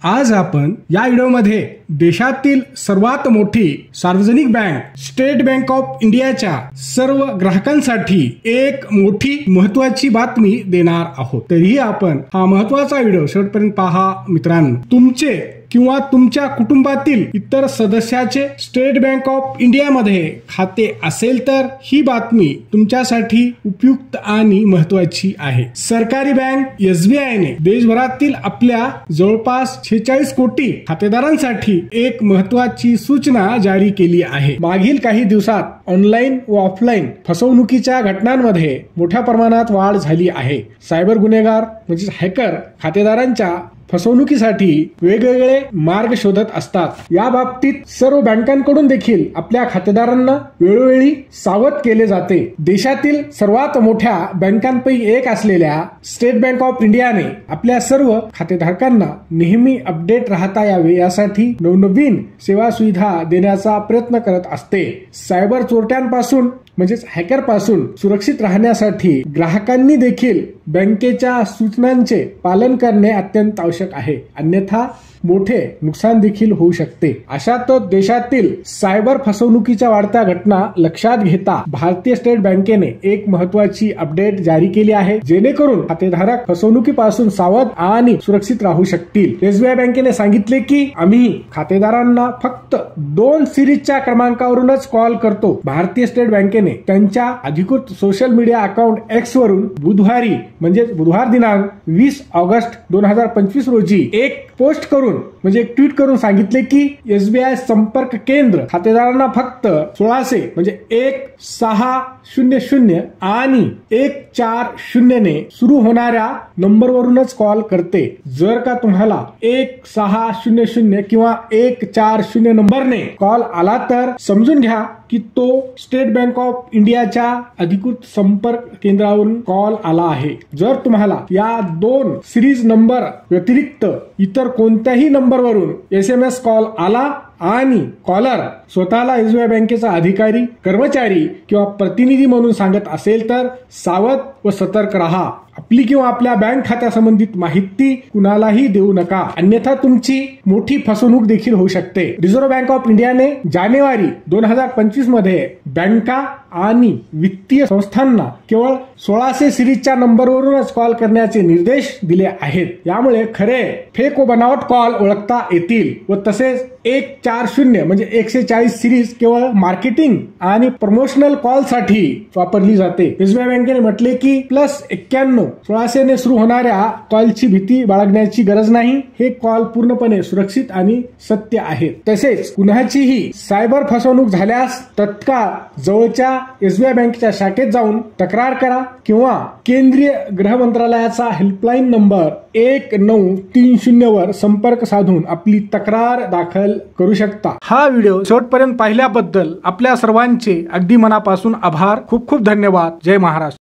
आज आपण या व्हिडिओमध्ये देशातील सर्वात मोठी सार्वजनिक बँक स्टेट बँक ऑफ इंडियाच्या सर्व ग्राहकांसाठी एक मोठी महत्त्वाची बातमी देणार आहोत। तरीही आपण हा महत्त्वाचा व्हिडिओ शेवटपर्यंत पहा मित्रांनो। तुमचे किंवा तुमच्या कुटुंबातील इतर सदस्याचे स्टेट बँक ऑफ इंडिया मध्ये खाते असेल तर ही बातमी तुमच्यासाठी उपयुक्त आणि महत्त्वाची आहे। सरकारी बँक SBI ने देशभरातील आपल्या जवळपास 46 कोटी खातेदारांसाठी एक महत्त्वाची सूचना जारी केली आहे। मागील काही दिवसात ऑनलाईन व ऑफलाईन फसवणुकीच्या घटनांमध्ये मोठ्या प्रमाणात वाढ झाली आहे। सायबर गुन्हेगार म्हणजे हॅकर खातेदारांच्या फसवणुकीसाठी वेगवेगळे मार्ग शोधत असतात। या बाबतीत सर्व बँकांकडून देखील आपल्या खातेदारांना वेळोवेळी सावध केले जाते। देशातील सर्वात मोठ्या बँकांपैकी एक असलेल्या स्टेट बँक ऑफ इंडियाने आपल्या सर्व खातेधारकांना नेहमी अपडेट राहता यावे यासाठी नवनवीन सेवा सुविधा देण्याचा प्रयत्न करत असते। सायबर चोरट्यांपासून म्हणजेच हॅकर पासून सुरक्षित राहण्यासाठी ग्राहकांनी देखील बँकेच्या सूचनांचे पालन करणे अत्यंत आवश्यक आहे, अन्यथा मोठे नुकसान देखील होऊ शकते। अशातच देशातील सायबर फसवणुकीच्या वाढत्या घटना लक्षात घेता भारतीय स्टेट बँकेने एक महत्त्वाची अपडेट जारी केली आहे, जेणेकरून खातेधारक फसवणुकीपासून सावध आणि सुरक्षित राहू शकतील। SBI बँकेने सांगितले की आम्ही खातेदारांना फक्त 2 सिरीजच्या क्रमांकावरूनच कॉल करतो। भारतीय स्टेट बँकेने त्यांच्या अधिकृत सोशल मीडिया अकाउंट X वरून बुधवारी म्हणजे बुधवार दिनांक 20 ऑगस्ट 2025 रोजी एक पोस्ट करून म्हणजे एक ट्विट करून सांगितले की SBI संपर्क केंद्र खातेदारांना फक्त 1600 म्हणजे 1600 आणि 140 ने सुरू होणाऱ्या नंबरवरूनच कॉल करते। जर का तुम्हाला 1600 किंवा 140 नंबरने कॉल आला तर समजून घ्या की तो स्टेट बँक ऑफ इंडियाच्या अधिकृत संपर्क केंद्रावरून कॉल आला आहे। जर तुम्हाला या 2 सिरीज नंबर व्यतिरिक्त इतर कोणत्याही नंबरवरून SMS कॉल आला आणि कॉलर स्वतःला SBI बँकेचा अधिकारी, कर्मचारी किंवा प्रतिनिधी म्हणून सांगत असेल तर सावध व सतर्क रहा। आपली किंवा आपल्या बँक खात्यासंबंधित माहिती कुणालाही देऊ नका, अन्यथा तुमची मोठी फसवणूक देखील होऊ शकते। रिझर्व्ह बँक ऑफ इंडियाने जानेवारी 2025 मध्ये बँका आणि वित्तीय संस्थांना केवळ 1600 सिरीजच्या नंबरवरूनच कॉल करण्याचे निर्देश दिले आहेत। यामुळे खरे फेक व बनावट कॉल ओळखता येतील व तसेच 140 म्हणजे 140 सिरीज केवळ मार्केटिंग आणि प्रमोशनल कॉल साठी वापरली जाते। SBI बँकेने म्हटले की +91 1600 ने सुरू होणाऱ्या कॉलची भीती बाळगण्याची गरज नाही। हे कॉल पूर्णपणे सुरक्षित आणि सत्य आहेत। तसेच कुणाचीही सायबर फसवणूक झाल्यास तत्काळ जवळच्या SBI बँकेच्या शाखेत जाऊन तक्रार करा किंवा केंद्रीय गृह मंत्रालयाचा हेल्पलाईन नंबर 1930 वर संपर्क साधून आपली तक्रार दाखल करू शकता। हा व्हिडिओ शेवटपर्यंत पाहिल्याबद्दल आपल्या सर्वांचे अगदी मनापासून आभार। खूप खूप धन्यवाद। जय महाराष्ट्र।